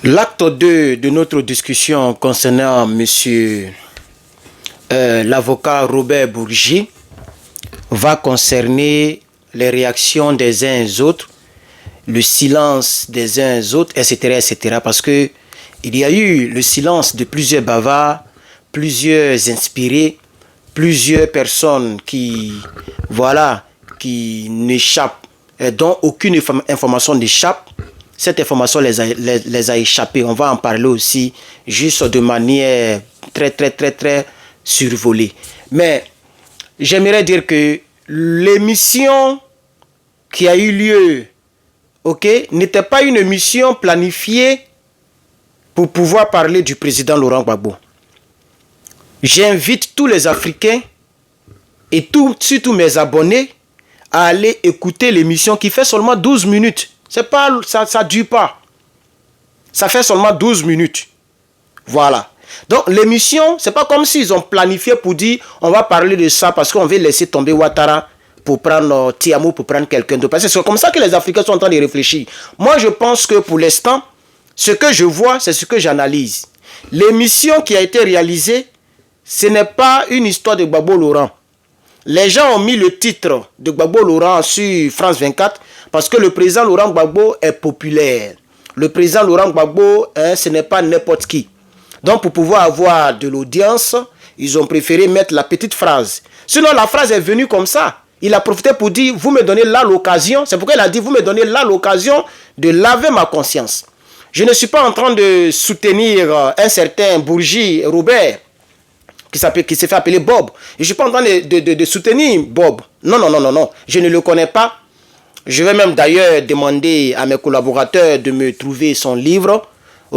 L'acte 2 de notre discussion concernant monsieur l'avocat Robert Bourgi va concerner les réactions des uns et des autres, le silence des uns et des autres, etc., etc. Parce que il y a eu le silence de plusieurs bavards, plusieurs inspirés, plusieurs personnes qui, voilà, qui n'échappent, dont aucune information n'échappe. Cette information les a échappés. On va en parler aussi, juste de manière très survolée. Mais j'aimerais dire que l'émission qui a eu lieu, n'était pas une émission planifiée pour pouvoir parler du président Laurent Gbagbo. J'invite tous les Africains et surtout mes abonnés à aller écouter l'émission qui fait seulement 12 minutes. C'est pas, ça dure pas. Ça fait seulement 12 minutes. Voilà. Donc l'émission, c'est pas comme s'ils ont planifié pour dire on va parler de ça parce qu'on veut laisser tomber Ouattara pour prendre Tiamou, pour prendre quelqu'un d'autre. Parce que c'est comme ça que les Africains sont en train de réfléchir. Moi, je pense que pour l'instant, ce que je vois, c'est ce que j'analyse. L'émission qui a été réalisée, ce n'est pas une histoire de Gbagbo Laurent. Les gens ont mis le titre de Gbagbo Laurent sur France 24 parce que le président Laurent Gbagbo est populaire. Le président Laurent Gbagbo, ce n'est pas n'importe qui. Donc pour pouvoir avoir de l'audience, ils ont préféré mettre la petite phrase. Sinon la phrase est venue comme ça. Il a profité pour dire, vous me donnez là l'occasion. C'est pourquoi il a dit, vous me donnez là l'occasion de laver ma conscience. Je ne suis pas en train de soutenir un certain Bourgi Robert, qui s'est fait appeler Bob. Je ne suis pas en train de soutenir Bob. Non. Je ne le connais pas. Je vais même d'ailleurs demander à mes collaborateurs de me trouver son livre.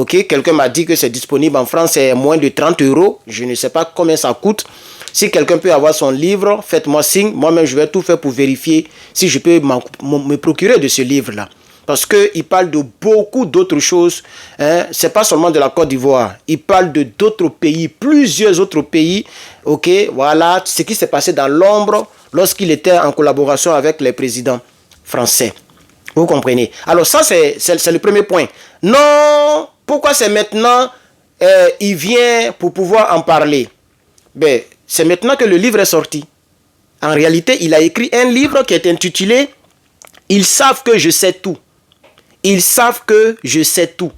Quelqu'un m'a dit que c'est disponible en France, c'est moins de 30 €. Je ne sais pas combien ça coûte. Si quelqu'un peut avoir son livre, faites-moi signe. Moi-même, je vais tout faire pour vérifier si je peux me procurer de ce livre-là. Parce qu'il parle de beaucoup d'autres choses. Ce n'est pas seulement de la Côte d'Ivoire. Il parle de d'autres pays, plusieurs autres pays. Voilà ce qui s'est passé dans l'ombre lorsqu'il était en collaboration avec les présidents français. Vous comprenez? Alors ça, c'est le premier point. Non, pourquoi c'est maintenant il vient pour pouvoir en parler? C'est maintenant que le livre est sorti. En réalité, il a écrit un livre qui est intitulé « Ils savent que je sais tout ». Ils savent que je sais tout.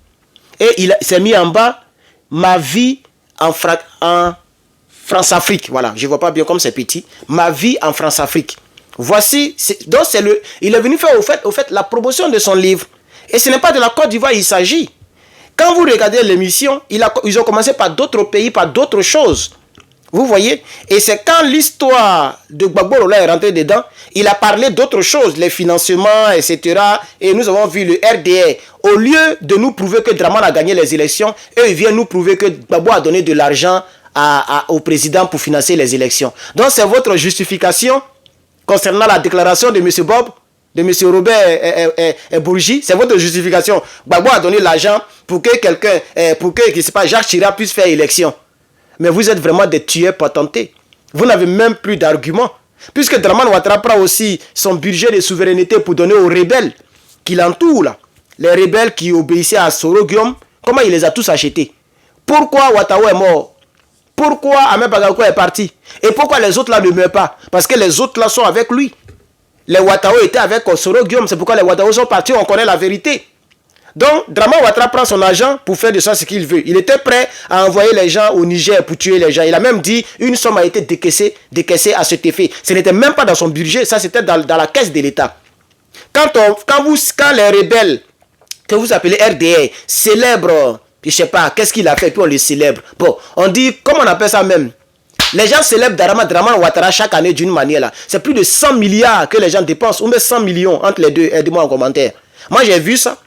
Et il s'est mis en bas « Ma vie en France-Afrique ». Voilà, je ne vois pas bien comme c'est petit. « Ma vie en France-Afrique ». Voici, donc il est venu faire au fait la promotion de son livre. Et ce n'est pas de la Côte d'Ivoire il s'agit. Quand vous regardez l'émission, ils ont commencé par d'autres pays, par d'autres choses. Vous voyez? Et c'est quand l'histoire de Gbagbo Laurent est rentrée dedans, il a parlé d'autres choses, les financements, etc. Et nous avons vu le RDR. Au lieu de nous prouver que Dramane a gagné les élections, eux, ils viennent nous prouver que Gbagbo a donné de l'argent au président pour financer les élections. Donc c'est votre justification concernant la déclaration de M. Bob, de M. Robert Bourgi, c'est votre justification. Gbagbo a donné l'argent pour que quelqu'un, Jacques Chirac puisse faire élection. Mais vous êtes vraiment des tueurs patentés. Vous n'avez même plus d'arguments. Puisque Dramane Ouattara prend aussi son budget de souveraineté pour donner aux rebelles qui l'entourent là. Les rebelles qui obéissaient à Soro Guillaume, comment il les a tous achetés? Pourquoi Ouattara est mort? Pourquoi Ahmed Bagako est parti? Et pourquoi les autres là ne meurent pas? Parce que les autres là sont avec lui. Les Ouattara étaient avec Soro Guillaume, c'est pourquoi les Ouattara sont partis, on connaît la vérité. Donc, Dramane Ouattara prend son argent pour faire de ça ce qu'il veut. Il était prêt à envoyer les gens au Niger pour tuer les gens. Il a même dit une somme a été décaissée à cet effet. Ce n'était même pas dans son budget, ça c'était dans la caisse de l'État. Quand les rebelles, que vous appelez RDR, célèbrent, je ne sais pas, qu'est-ce qu'il a fait, puis on les célèbre. Bon, on dit, comment on appelle ça même? Les gens célèbrent Dramane Ouattara chaque année d'une manière là. C'est plus de 100 milliards que les gens dépensent, ou même 100 millions entre les deux. Aidez-moi en commentaire. Moi j'ai vu ça.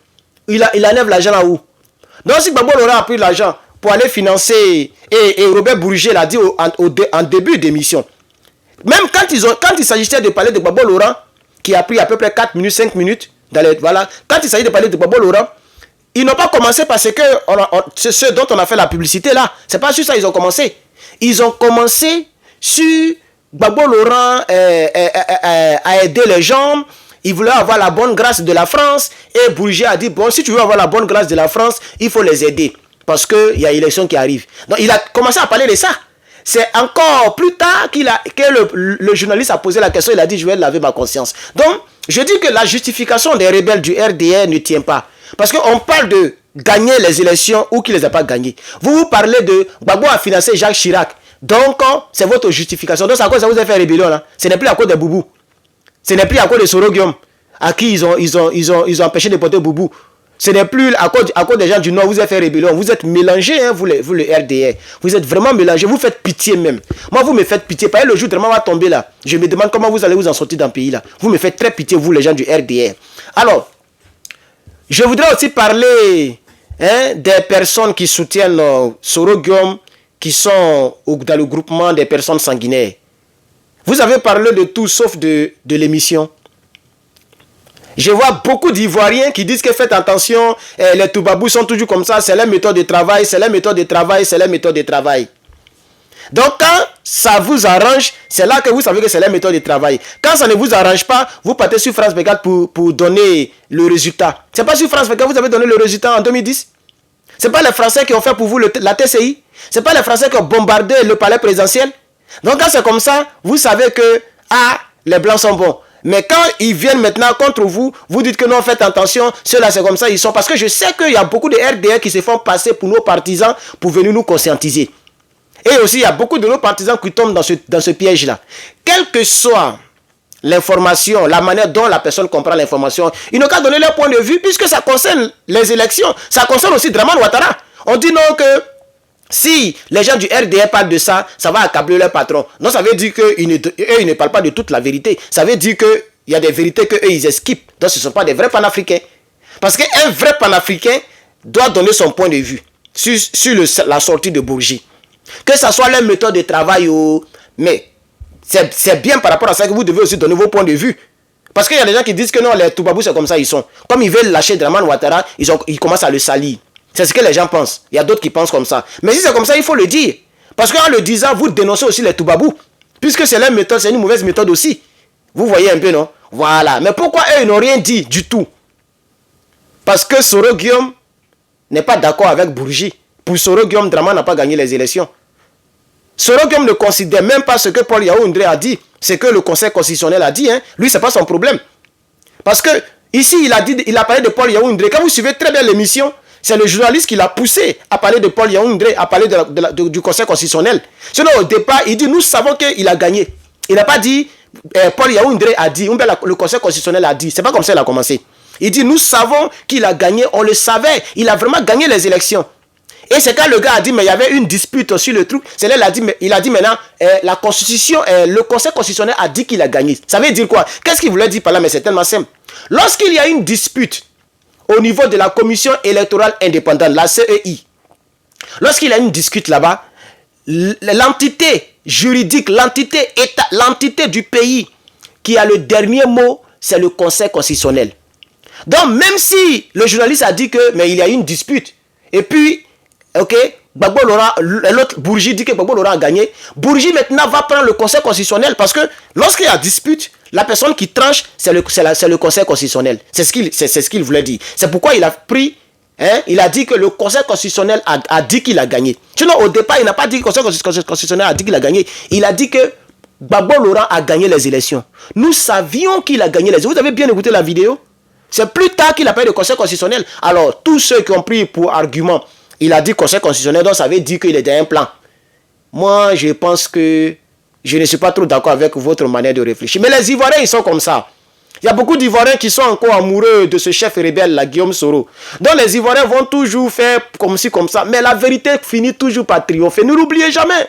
Il enlève l'argent là où? Donc si Gbagbo Laurent a pris l'argent pour aller financer, et Robert Bourgi l'a dit en début d'émission, même quand il s'agissait de parler de Gbagbo Laurent, qui a pris à peu près 4 minutes, 5 minutes, voilà, quand il s'agit de parler de Gbagbo Laurent, ils n'ont pas commencé parce que c'est ce dont on a fait la publicité là. C'est pas sur ça ils ont commencé. Ils ont commencé sur Gbagbo Laurent a aidé les gens. il voulait avoir la bonne grâce de la France. Et Bourgi a dit, bon, si tu veux avoir la bonne grâce de la France, il faut les aider. Parce qu'il y a élection qui arrive. Donc, il a commencé à parler de ça. C'est encore plus tard que le journaliste a posé la question. Il a dit, je vais laver ma conscience. Donc, je dis que la justification des rebelles du RDR ne tient pas. Parce qu'on parle de gagner les élections ou qui ne les a pas gagnées. Vous parlez de Gbagbo a financé Jacques Chirac. Donc, c'est votre justification. Donc, c'est à cause ça vous a fait rébellion. Là. Ce n'est plus à cause de Boubou. Ce n'est plus à cause de Soro Guillaume, à qui ils ont empêché de porter Boubou. Ce n'est plus à cause des gens du Nord, vous avez fait rébellion. Vous êtes mélangés, hein, vous le RDR. Vous êtes vraiment mélangés. Vous faites pitié même. Moi, vous me faites pitié. Par le jour vraiment va tomber là. Je me demande comment vous allez vous en sortir dans le pays là. Vous me faites très pitié, vous, les gens du RDR. Alors, je voudrais aussi parler des personnes qui soutiennent Soro Guillaume, qui sont dans le groupement des personnes sanguinaires. Vous avez parlé de tout sauf de l'émission. Je vois beaucoup d'Ivoiriens qui disent que faites attention, les Toubabous sont toujours comme ça, c'est leur méthode de travail, c'est leur méthode de travail, c'est leur méthode de travail. Donc quand ça vous arrange, c'est là que vous savez que c'est leur méthode de travail. Quand ça ne vous arrange pas, vous partez sur France 24 pour donner le résultat. C'est pas sur France 24 que vous avez donné le résultat en 2010. C'est pas les Français qui ont fait pour vous la TCI. C'est pas les Français qui ont bombardé le palais présidentiel. Donc quand c'est comme ça, vous savez que les Blancs sont bons. Mais quand ils viennent maintenant contre vous, vous dites que non, faites attention, ceux-là c'est comme ça, ils sont. Parce que je sais qu'il y a beaucoup de RDR qui se font passer pour nos partisans pour venir nous conscientiser. Et aussi, il y a beaucoup de nos partisans qui tombent dans ce piège-là. Quelle que soit l'information, la manière dont la personne comprend l'information, ils n'ont qu'à donner leur point de vue puisque ça concerne les élections. Ça concerne aussi Dramane Ouattara. On dit non que si les gens du RDR parlent de ça, ça va accabler leur patron. Non, ça veut dire qu'eux, ils ne parlent pas de toute la vérité. Ça veut dire qu'il y a des vérités qu'eux, ils esquivent. Donc, ce ne sont pas des vrais panafricains. Parce qu'un vrai panafricain doit donner son point de vue sur la sortie de Bourgi. Que ce soit leur méthode de travail ou... Mais c'est bien par rapport à ça que vous devez aussi donner vos points de vue. Parce qu'il y a des gens qui disent que non, les Toubabous, c'est comme ça, ils sont. Comme ils veulent lâcher Dramane Ouattara, ils commencent à le salir. C'est ce que les gens pensent. Il y a d'autres qui pensent comme ça. Mais si c'est comme ça, il faut le dire. Parce qu'en le disant, vous dénoncez aussi les Toubabous. Puisque c'est leur méthode, c'est une mauvaise méthode aussi. Vous voyez un peu, non? Voilà. Mais pourquoi eux, ils n'ont rien dit du tout? Parce que Soro Guillaume n'est pas d'accord avec Bourgi. Pour Soro Guillaume, Dramane n'a pas gagné les élections. Soro Guillaume ne considère même pas ce que Paul Yaoundé a dit. C'est que le Conseil constitutionnel a dit. Hein. Lui, ce n'est pas son problème. Parce que ici, il a parlé de Paul Yaoundé. Quand vous suivez très bien l'émission, c'est le journaliste qui l'a poussé à parler de Paul Yaoundé, à parler du Conseil constitutionnel. Sinon, au départ, il dit, nous savons qu'il a gagné. Il n'a pas dit, Paul Yaoundé a dit, ou bien le Conseil constitutionnel a dit. C'est pas comme ça qu'il a commencé. Il dit, nous savons qu'il a gagné, on le savait. Il a vraiment gagné les élections. Et c'est quand le gars a dit, mais il y avait une dispute sur le truc. C'est là il a dit maintenant, la Constitution, le Conseil constitutionnel a dit qu'il a gagné. Ça veut dire quoi? Qu'est-ce qu'il voulait dire par là? Mais c'est tellement simple. Lorsqu'il y a une dispute au niveau de la Commission électorale indépendante, la CEI, lorsqu'il y a une dispute là-bas, l'entité juridique, l'entité du pays qui a le dernier mot, c'est le Conseil constitutionnel. Donc, même si le journaliste a dit que, mais il y a une dispute, et puis, ok, l'autre Bourgi dit que Gbagbo Laurent a gagné, Bourgi maintenant va prendre le Conseil constitutionnel parce que lorsqu'il y a dispute, la personne qui tranche, c'est le Conseil constitutionnel. C'est ce qu'il voulait dire. C'est pourquoi il a pris, il a dit que le Conseil constitutionnel a dit qu'il a gagné. Sinon, au départ, il n'a pas dit que le Conseil constitutionnel a dit qu'il a gagné. Il a dit que Gbagbo Laurent a gagné les élections. Nous savions qu'il a gagné les élections. Vous avez bien écouté la vidéo? C'est plus tard qu'il a parlé de Conseil constitutionnel. Alors, tous ceux qui ont pris pour argument, il a dit Conseil constitutionnel, donc ça veut dire qu'il est dans un plan. Moi, je pense que je ne suis pas trop d'accord avec votre manière de réfléchir. Mais les Ivoiriens, ils sont comme ça. Il y a beaucoup d'Ivoiriens qui sont encore amoureux de ce chef rebelle, la Guillaume Soro. Donc les Ivoiriens vont toujours faire comme ci, comme ça. Mais la vérité finit toujours par triompher. Ne l'oubliez jamais.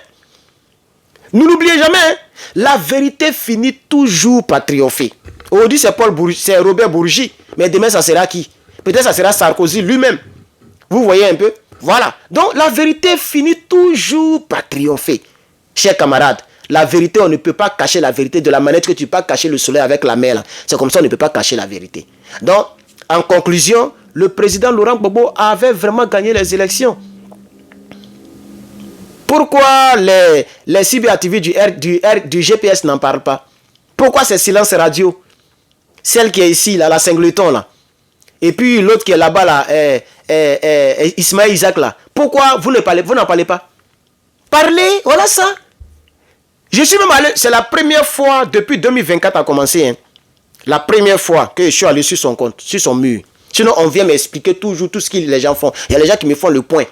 Ne l'oubliez jamais. Hein? La vérité finit toujours par triompher. Aujourd'hui, c'est Robert Bourgi. Mais demain, ça sera qui? Peut-être ça sera Sarkozy lui-même. Vous voyez un peu? Voilà. Donc la vérité finit toujours par triompher. Chers camarades, la vérité, on ne peut pas cacher la vérité de la manière que tu peux pas cacher le soleil avec la mer. C'est comme ça, on ne peut pas cacher la vérité. Donc, en conclusion, le président Laurent Gbagbo avait vraiment gagné les élections. Pourquoi les CBA TV du GPS n'en parlent pas? Pourquoi c'est silence radio? celle qui est ici, là, la Singleton, là. Et puis l'autre qui est là-bas, là, Ismaël Isaac, là. Pourquoi vous n'en parlez pas? Parlez, voilà ça. Je suis même allé, c'est la première fois depuis 2024 à commencer, hein. La première fois que je suis allé sur son compte, sur son mur. Sinon, on vient m'expliquer toujours tout ce que les gens font. Il y a les gens qui me font le point.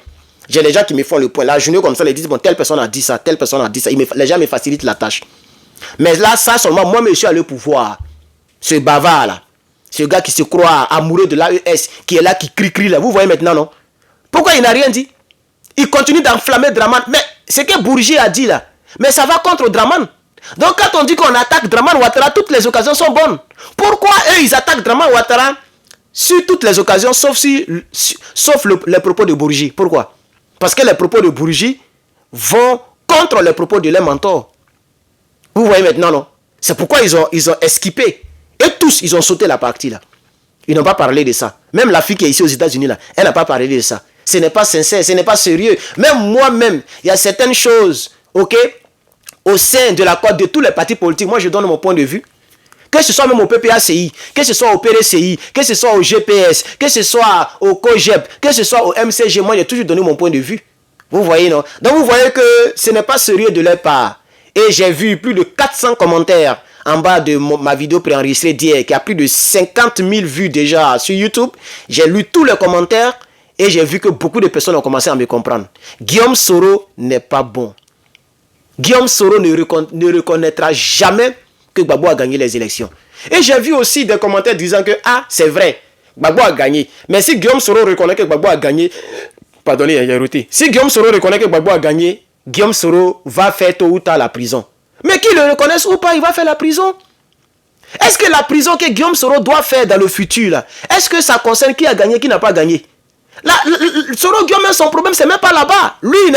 J'ai les gens qui me font le point. La journée comme ça, ils disent, bon, telle personne a dit ça, telle personne a dit ça. Les gens me facilitent la tâche. Mais là, ça seulement, moi, je suis allé pour voir ce bavard là. Ce gars qui se croit amoureux de l'AES, qui est là, qui crie là. Vous voyez maintenant, non? Pourquoi il n'a rien dit? Il continue d'enflammer Draman. Mais ce que Bourgi a dit là, mais ça va contre Draman. Donc quand on dit qu'on attaque Draman Ouattara, toutes les occasions sont bonnes. Pourquoi eux, ils attaquent Draman Ouattara sur toutes les occasions, sauf les propos de Bourgi? Pourquoi? Parce que les propos de Bourgi vont contre les propos de leur mentor. Vous voyez maintenant, non? C'est pourquoi ils ont esquipé. Et tous, ils ont sauté la partie là. Ils n'ont pas parlé de ça. Même la fille qui est ici aux États-Unis là, elle n'a pas parlé de ça. Ce n'est pas sincère, ce n'est pas sérieux. Même moi-même, il y a certaines choses, ok, au sein de la Côte de tous les partis politiques, moi je donne mon point de vue. Que ce soit même au PPACI, que ce soit au PDCI, que ce soit au GPS, que ce soit au COGEP, que ce soit au MCG, moi j'ai toujours donné mon point de vue. Vous voyez, non? Donc vous voyez que ce n'est pas sérieux de leur part. Et j'ai vu plus de 400 commentaires en bas de ma vidéo préenregistrée d'hier, qui a plus de 50 000 vues déjà sur YouTube. J'ai lu tous les commentaires et j'ai vu que beaucoup de personnes ont commencé à me comprendre. Guillaume Soro n'est pas bon. Guillaume Soro ne reconnaîtra jamais que Gbagbo a gagné les élections. Et j'ai vu aussi des commentaires disant que, ah, c'est vrai, Gbagbo a gagné. Mais si Guillaume Soro reconnaît que Gbagbo a gagné, pardonnez, il y a routé. Si Guillaume Soro reconnaît que Gbagbo a gagné, Guillaume Soro va faire tôt ou tard la prison. Mais qu'il le reconnaisse ou pas, il va faire la prison. Est-ce que la prison que Guillaume Soro doit faire dans le futur, là, est-ce que ça concerne qui a gagné, qui n'a pas gagné? Là, Soro Guillaume, son problème, c'est même pas là-bas. Lui, il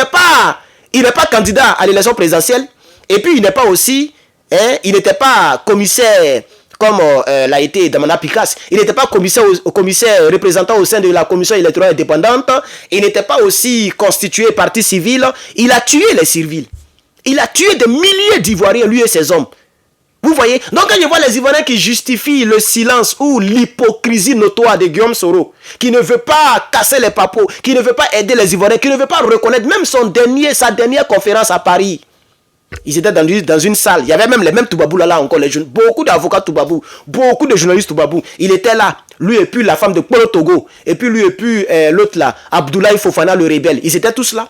n'est pas candidat à l'élection présidentielle. Et puis, il n'est pas aussi, hein, il n'était pas commissaire comme l'a été Damana Picasse. Il n'était pas commissaire représentant au sein de la commission électorale indépendante. Il n'était pas aussi constitué partie civile. Il a tué les civils. Il a tué des milliers d'Ivoiriens, lui et ses hommes. Vous voyez? Donc quand je vois les Ivoiriens qui justifient le silence ou l'hypocrisie notoire de Guillaume Soro, qui ne veut pas casser les papos, qui ne veut pas aider les Ivoiriens, qui ne veut pas reconnaître même sa dernière conférence à Paris. Ils étaient dans une salle. Il y avait même les mêmes Toubabou là encore. Beaucoup d'avocats Toubabou, beaucoup de journalistes Toubabou. Il était là. Lui et puis la femme de Polo Togo. Et puis lui et puis l'autre là, Abdoulaye Fofana le rebelle. Ils étaient tous là.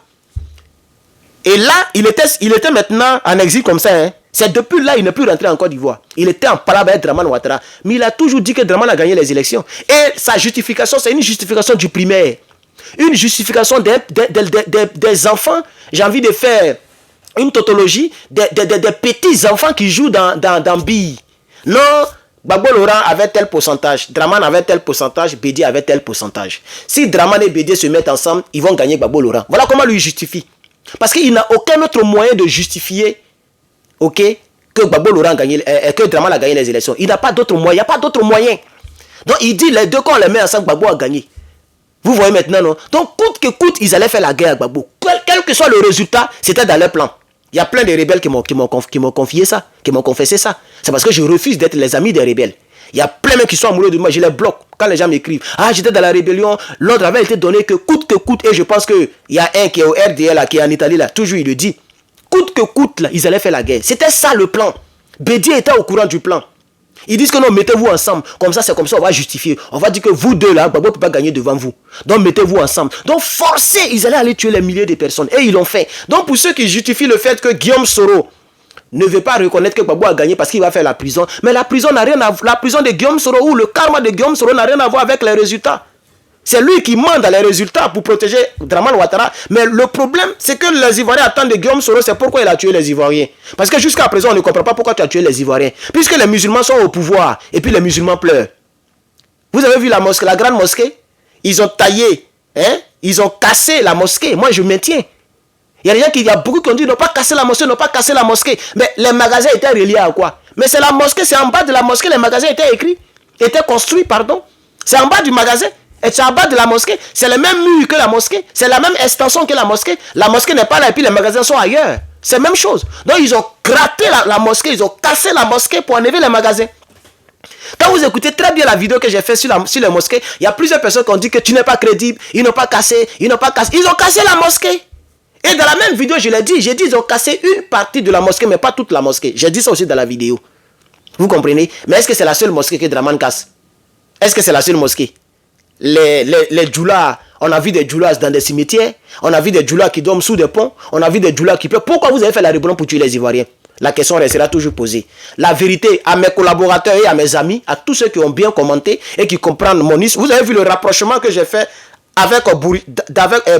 Et là, il était maintenant en exil comme ça. Hein. C'est depuis là, il n'est plus rentré en Côte d'Ivoire. Il était en palabre avec Draman Ouattara. Mais il a toujours dit que Draman a gagné les élections. Et sa justification, c'est une justification du primaire. Une justification des enfants. J'ai envie de faire une tautologie des petits enfants qui jouent dans billes. Non, Gbagbo Laurent avait tel pourcentage, Draman avait tel pourcentage, Bédié avait tel pourcentage. Si Draman et Bédié se mettent ensemble, ils vont gagner Gbagbo Laurent. Voilà comment lui justifie. Parce qu'il n'a aucun autre moyen de justifier, ok, que Gbagbo Laurent a gagné, que Draman a gagné les élections. Il n'a pas d'autre moyen, il n'y a pas d'autre moyen. Donc il dit les deux, quand on les met ensemble, Gbagbo a gagné. Vous voyez maintenant, non? Donc coûte que coûte, ils allaient faire la guerre à Gbagbo. Quel que soit le résultat, c'était dans leur plan. Il y a plein de rebelles qui m'ont confié ça, qui m'ont confessé ça. C'est parce que je refuse d'être les amis des rebelles. Il y a plein de qui sont amoureux de moi, je les bloque. Quand les gens m'écrivent, ah j'étais dans la rébellion, l'ordre avait été donné que coûte, et je pense qu'il y a un qui est au RDL, là, qui est en Italie, là, toujours il le dit. Coûte que coûte, là, ils allaient faire la guerre. C'était ça le plan. Bédié était au courant du plan. Ils disent que non, mettez-vous ensemble. Comme ça, c'est comme ça, on va justifier. On va dire que vous deux, là, Gbagbo ne peut pas gagner devant vous. Donc, mettez-vous ensemble. Donc, forcez, ils allaient aller tuer les milliers de personnes. Et ils l'ont fait. Donc, pour ceux qui justifient le fait que Guillaume Soro ne veut pas reconnaître que Gbagbo a gagné parce qu'il va faire la prison. Mais la prison n'a rien à voir. La prison de Guillaume Soro ou le karma de Guillaume Soro n'a rien à voir avec les résultats. C'est lui qui ment dans les résultats pour protéger Draman Ouattara. Mais le problème, c'est que les Ivoiriens attendent de Guillaume Soro, c'est pourquoi il a tué les Ivoiriens. Parce que jusqu'à présent, on ne comprend pas pourquoi tu as tué les Ivoiriens. Puisque les musulmans sont au pouvoir et puis les musulmans pleurent. Vous avez vu la mosquée, la grande mosquée? Ils ont taillé, hein? Ils ont cassé la mosquée. Moi, je maintiens. Il y a beaucoup qui ont dit, n'ont pas cassé la mosquée, n'ont pas cassé la mosquée. Mais les magasins étaient reliés à quoi? Mais c'est la mosquée, c'est en bas de la mosquée, les magasins étaient construits, pardon. C'est en bas du magasin. Et c'est en bas de la mosquée. C'est le même mur que la mosquée. C'est la même extension que la mosquée. La mosquée n'est pas là et puis les magasins sont ailleurs. C'est la même chose. Donc ils ont gratté la mosquée. Ils ont cassé la mosquée pour enlever les magasins. Quand vous écoutez très bien la vidéo que j'ai faite sur les mosquées, il y a plusieurs personnes qui ont dit que tu n'es pas crédible, ils n'ont pas cassé, ils ont cassé la mosquée. Et dans la même vidéo, je l'ai dit, j'ai dit ils ont cassé une partie de la mosquée, mais pas toute la mosquée. J'ai dit ça aussi dans la vidéo. Vous comprenez? Mais est-ce que c'est la seule mosquée que Draman casse? Est-ce que c'est la seule mosquée? Les djoulas, on a vu des djoulas dans des cimetières, on a vu des djoulas qui dorment sous des ponts, on a vu des djoulas qui pleurent. Pourquoi vous avez fait la réunion pour tuer les Ivoiriens? La question restera toujours posée. La vérité, à mes collaborateurs et à mes amis, à tous ceux qui ont bien commenté et qui comprennent mon histoire, vous avez vu le rapprochement que j'ai fait avec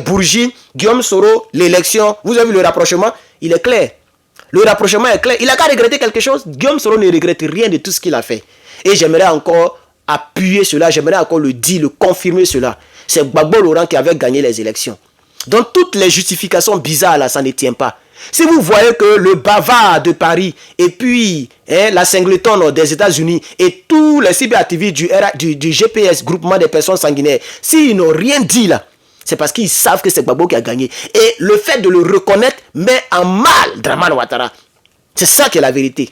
Bourgi, Guillaume Soro, l'élection. Vous avez vu le rapprochement? Il est clair. Le rapprochement est clair. Il a qu'à regretter quelque chose. Guillaume Soro ne regrette rien de tout ce qu'il a fait. Et j'aimerais encore appuyer cela, j'aimerais encore le dire, le confirmer cela. C'est Gbagbo Laurent qui avait gagné les élections. Donc toutes les justifications bizarres là, ça ne tient pas. Si vous voyez que le bavard de Paris et puis la Singleton des États-Unis et tous les cyberactivistes du GPS, groupement des personnes sanguinaires, s'ils n'ont rien dit là, c'est parce qu'ils savent que c'est Gbagbo qui a gagné. Et le fait de le reconnaître met en mal Dramane Ouattara. C'est ça qui est la vérité.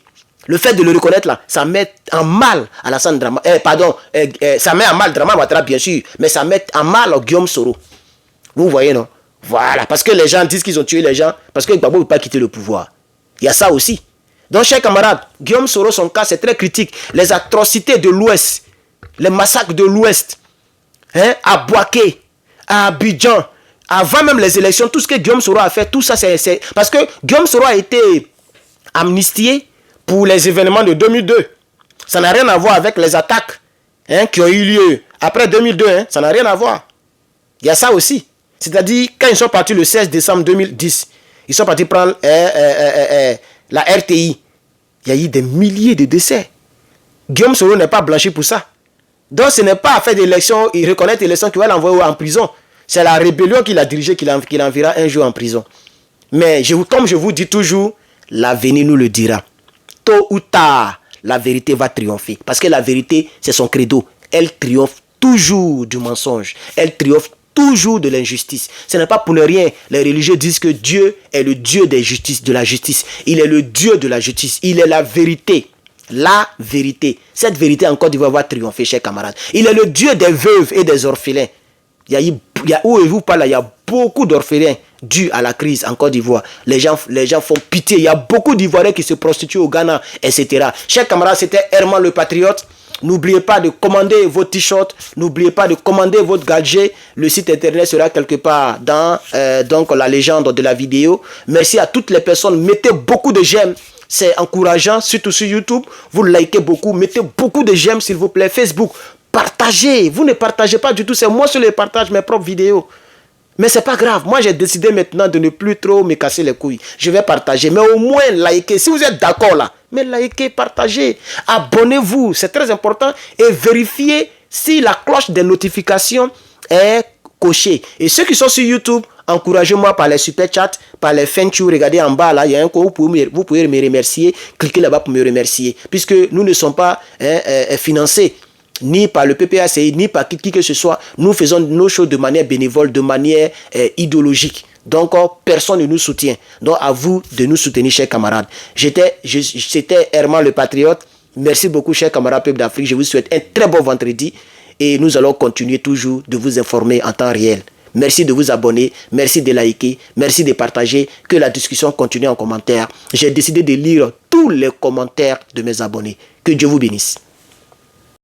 Le fait de le reconnaître là, ça met en mal Alassane Dramane. Ça met en mal Dramane Ouattara bien sûr, mais ça met en mal Guillaume Soro. Vous voyez non? Voilà, parce que les gens disent qu'ils ont tué les gens, parce que Gbagbo ne veut pas quitter le pouvoir. Il y a ça aussi. Donc, chers camarades, Guillaume Soro, son cas, c'est très critique. Les atrocités de l'Ouest, les massacres de l'Ouest, à Bouaké, à Abidjan, avant même les élections, tout ce que Guillaume Soro a fait, tout ça, c'est... Parce que Guillaume Soro a été amnistié pour les événements de 2002. Ça n'a rien à voir avec les attaques qui ont eu lieu après 2002. Ça n'a rien à voir. Il y a ça aussi. C'est-à-dire, quand ils sont partis le 16 décembre 2010, ils sont partis prendre la RTI. Il y a eu des milliers de décès. Guillaume Soro n'est pas blanchi pour ça. Donc, ce n'est pas à faire d'élection, il reconnaît l'élection qui va l'envoyer en prison. C'est la rébellion qu'il a dirigée qui l'enverra un jour en prison. Mais, comme je vous dis toujours, l'avenir nous le dira. Tôt ou tard, la vérité va triompher. Parce que la vérité, c'est son credo. Elle triomphe toujours du mensonge. Elle triomphe toujours de l'injustice. Ce n'est pas pour ne rien. Les religieux disent que Dieu est le Dieu des justices, de la justice. Il est le Dieu de la justice. Il est la vérité. La vérité. Cette vérité en Côte d'Ivoire va triompher, chers camarades. Il est le Dieu des veuves et des orphelins. Où vous parlez, il y a beaucoup d'orphelins dus à la crise en Côte d'Ivoire. Les gens font pitié. Il y a beaucoup d'Ivoiriens qui se prostituent au Ghana, etc. Chers camarades, c'était Herman le Patriote. N'oubliez pas de commander vos t-shirts, n'oubliez pas de commander votre gadget. Le site internet sera quelque part dans donc la légende de la vidéo. Merci à toutes les personnes. Mettez beaucoup de j'aime. C'est encourageant, surtout sur YouTube. Vous likez beaucoup. Mettez beaucoup de j'aime, s'il vous plaît. Facebook, partagez. Vous ne partagez pas du tout. C'est moi qui les partage mes propres vidéos. Mais c'est pas grave. Moi, j'ai décidé maintenant de ne plus trop me casser les couilles. Je vais partager. Mais au moins, likez. Si vous êtes d'accord là, mais likez, partagez. Abonnez-vous. C'est très important. Et vérifiez si la cloche des notifications est cochée. Et ceux qui sont sur YouTube, encouragez-moi par les super chats, par les thank you. Regardez en bas là, il y a un code. Vous pouvez me remercier. Cliquez là-bas pour me remercier. Puisque nous ne sommes pas financés ni par le PPACI, ni par qui que ce soit. Nous faisons nos choses de manière bénévole, de manière idéologique. Donc, personne ne nous soutient. Donc, à vous de nous soutenir, chers camarades. C'était Herman le Patriote. Merci beaucoup, chers camarades peuple d'Afrique. Je vous souhaite un très bon vendredi. Et nous allons continuer toujours de vous informer en temps réel. Merci de vous abonner. Merci de liker. Merci de partager. Que la discussion continue en commentaire. J'ai décidé de lire tous les commentaires de mes abonnés. Que Dieu vous bénisse.